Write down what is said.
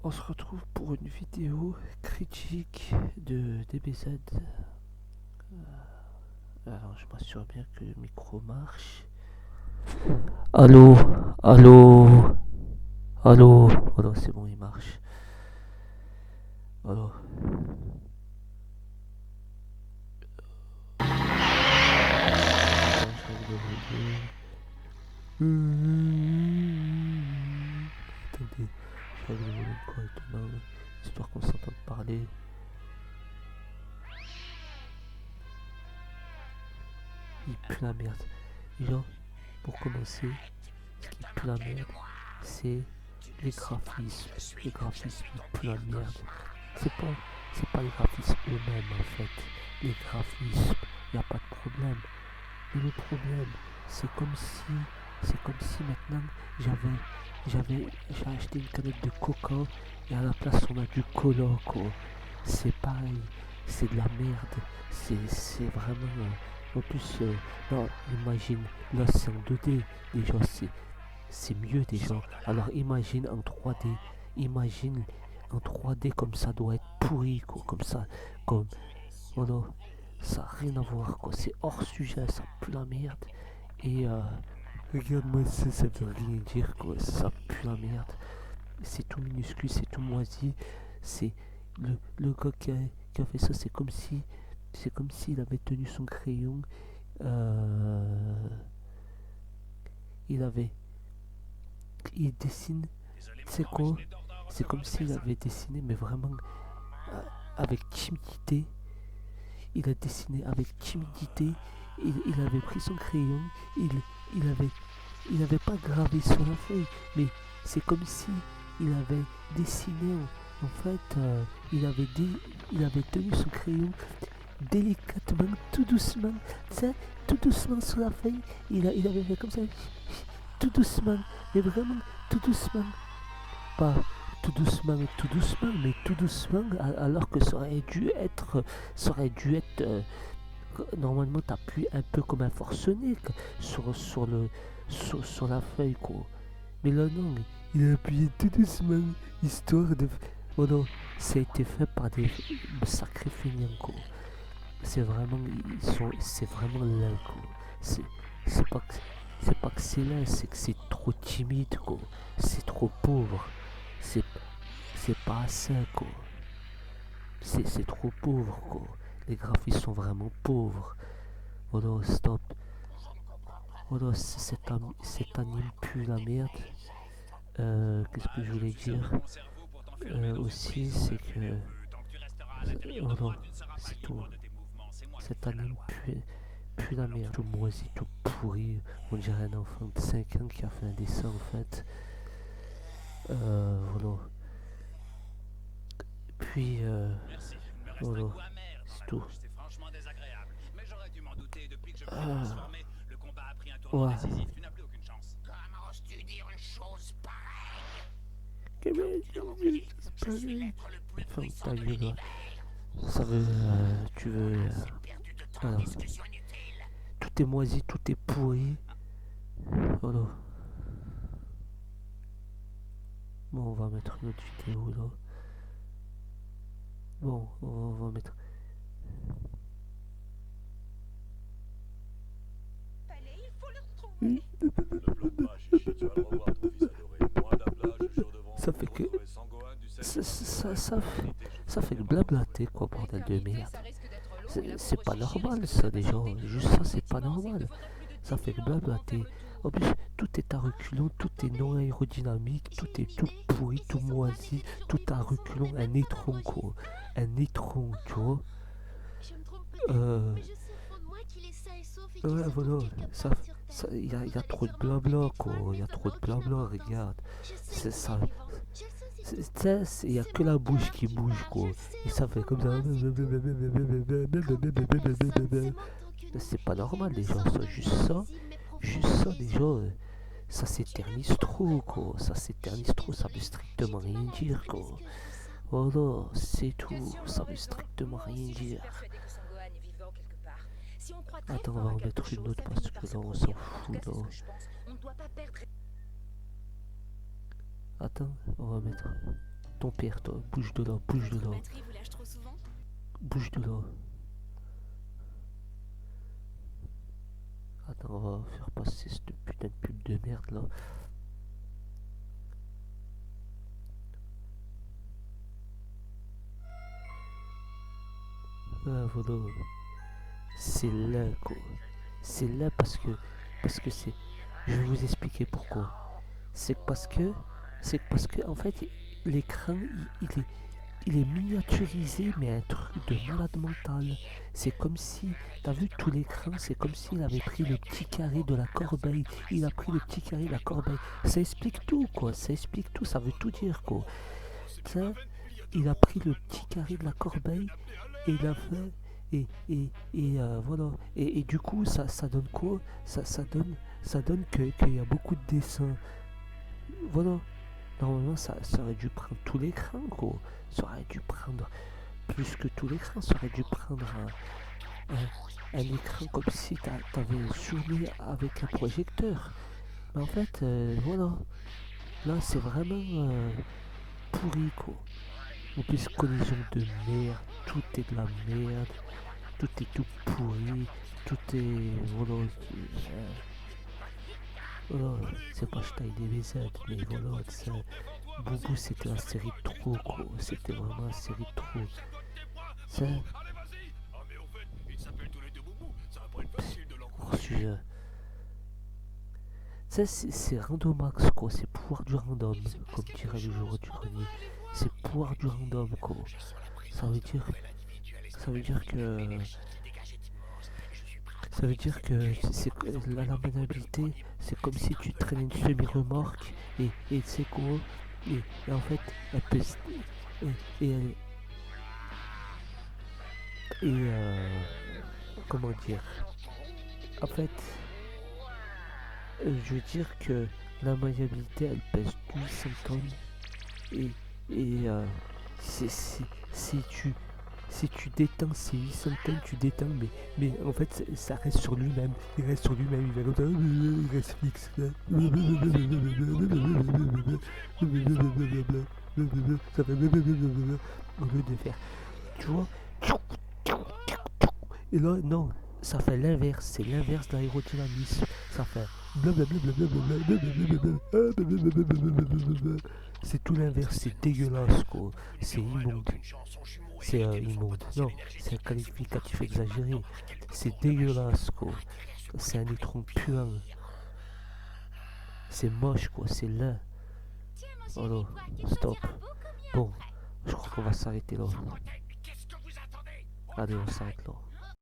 On se retrouve pour une vidéo critique de DBZ. Alors je m'assure bien que le micro marche. Allô, allô, allô. Voilà, c'est bon, il marche. Alors. Attendez, je règle le volume correctement, histoire qu'on s'entende parler. Il pue la merde. Déjà, pour commencer, ce qui pue la merde, c'est les graphismes. Les graphismes, ils puent la merde. C'est pas les graphismes eux-mêmes en fait. Les graphismes, y a pas de problème. Mais le problème, c'est comme si maintenant j'ai acheté une canette de coca et à la place on a du cola quoi. C'est pareil, c'est de la merde. C'est vraiment. En plus, là, imagine, là c'est en 2D, déjà c'est mieux déjà. Alors imagine en 3D, imagine en 3D comme ça doit être pourri quoi, comme ça, comme voilà, ça n'a rien à voir quoi, c'est hors sujet, ça pue la merde. Et regarde-moi ça veut rien dire quoi, ça pue la merde. C'est tout minuscule, c'est tout moisi. C'est le gars qui a fait ça, c'est comme s'il avait tenu son crayon. euh, il dessine, c'est quoi? C'est comme s'il avait dessiné, mais vraiment euh, avec timidité. Il a dessiné avec timidité. Il avait pris son crayon. Il avait, il avait pas gravé sur la feuille, mais c'est comme si il avait dessiné. En fait, il avait tenu son crayon délicatement, tout doucement, ça, tout doucement sur la feuille. Il avait fait comme ça, tout doucement, mais vraiment tout doucement. Pas tout doucement, mais tout doucement, alors que ça aurait dû être normalement t'appuies un peu comme un forcené sur la feuille quoi. Mais là non, il a appuyé tout doucement, histoire de. Oh non, ça a été fait par des sacrés feignants quoi. C'est vraiment, c'est vraiment là quoi. C'est, c'est pas que, c'est pas que c'est là, c'est que c'est trop timide quoi. C'est trop pauvre. C'est, c'est pas assez quoi. C'est trop pauvre quoi. Les graphismes sont vraiment pauvres. Voilà, stop. Voilà, cet anime pue la merde. Qu'est-ce que je voulais dire aussi, c'est que. Voilà, c'est tout. Cet anime pue la merde. Tout moisi, tout pourri. On dirait un enfant de 5 ans qui a fait un dessin en fait. Voilà. Puis, voilà, c'est tout. Ah, ouais. Ferme ta gueule. Ça veut. Tu veux. Voilà. Tout est moisi, tout est pourri. Voilà. Bon, on va mettre une autre vidéo là. Bon, on va mettre. Ça fait que. Ça fait que blablater quoi, bordel de merde. C'est pas normal ça déjà. Juste ça, c'est pas normal. Ça fait que blablater. En plus, tout est à reculons, tout est non aérodynamique, tout est tout pourri, tout moisi, tout à reculons, un étron quoi. Un étron, tu vois. Ouais, voilà, il y a trop de blabla quoi, il y a trop de blabla, regarde. C'est ça. Il y a que la bouche qui bouge quoi. Et ça fait comme ça. C'est pas normal déjà, ça. Juste ça déjà. Ça s'éternise trop quoi. Ça s'éternise trop, ça veut strictement rien dire quoi. Voilà, c'est tout. Ça veut strictement rien dire. Attends, on va en mettre une autre parce que là on s'en fout là. Attends, on va mettre. ton père, toi. Bouge de là, bouge de là. Batterie vous lâche trop souvent? Bouge de là. Attends, on va faire passer cette putain de pub de merde là. Ah, voilà. C'est là, quoi. C'est là parce que c'est. Je vais vous expliquer pourquoi. C'est parce que en fait, l'écran, il est miniaturisé, mais un truc de malade mental. C'est comme si, t'as vu tout l'écran, c'est comme s'il avait pris le petit carré de la corbeille. Il a pris le petit carré de la corbeille. Ça explique tout, quoi. Ça explique tout, ça veut tout dire, quoi. Ça, il a pris le petit carré de la corbeille et il a fait. Voilà. Et du coup, ça donne quoi ça donne qu'il y a beaucoup de dessins. Voilà. Normalement, ça aurait dû prendre tout l'écran, quoi. Ça aurait dû prendre plus que tout l'écran. Ça aurait dû prendre un écran comme si t'avais zoomé avec un projecteur. Mais en fait, voilà. Là, c'est vraiment pourri, quoi. En plus, collision de merde. Tout est de la merde. Tout est tout pourri. Tout est... Voilà. Voilà. C'est pas je taille des VZ, mais voilà. Boubou, c'était la série de trop, quoi. C'était vraiment la série de trop. Ça... Hors sujet. Ça, c'est randomax, quoi. C'est pouvoir du random, comme dirait le jour du grenier. C'est pouvoir du random, quoi. Ça veut dire que... Ça veut dire que c'est la maniabilité, c'est comme si tu traînais une semi-remorque et c'est quoi et en fait, elle peut... Et, et, comment dire? En fait, je veux dire que la maniabilité, elle pèse 800 tonnes et, si tu détends ces 800 tonnes, tu détends, mais en fait, ça reste sur lui-même. Il reste sur lui-même, il reste fixe. Ça fait au lieu de faire, tu vois. Et là, non, ça fait l'inverse, c'est l'inverse de l'aérodynamisme. Ça fait c'est tout l'inverse, c'est dégueulasse, quoi. C'est immonde. C'est immonde. Non, c'est un qualificatif exagéré. C'est dégueulasse, quoi. C'est un étron puant. C'est moche, quoi. C'est laid. Oh non, stop. Bon, je crois qu'on va s'arrêter là. Allez, on s'arrête là.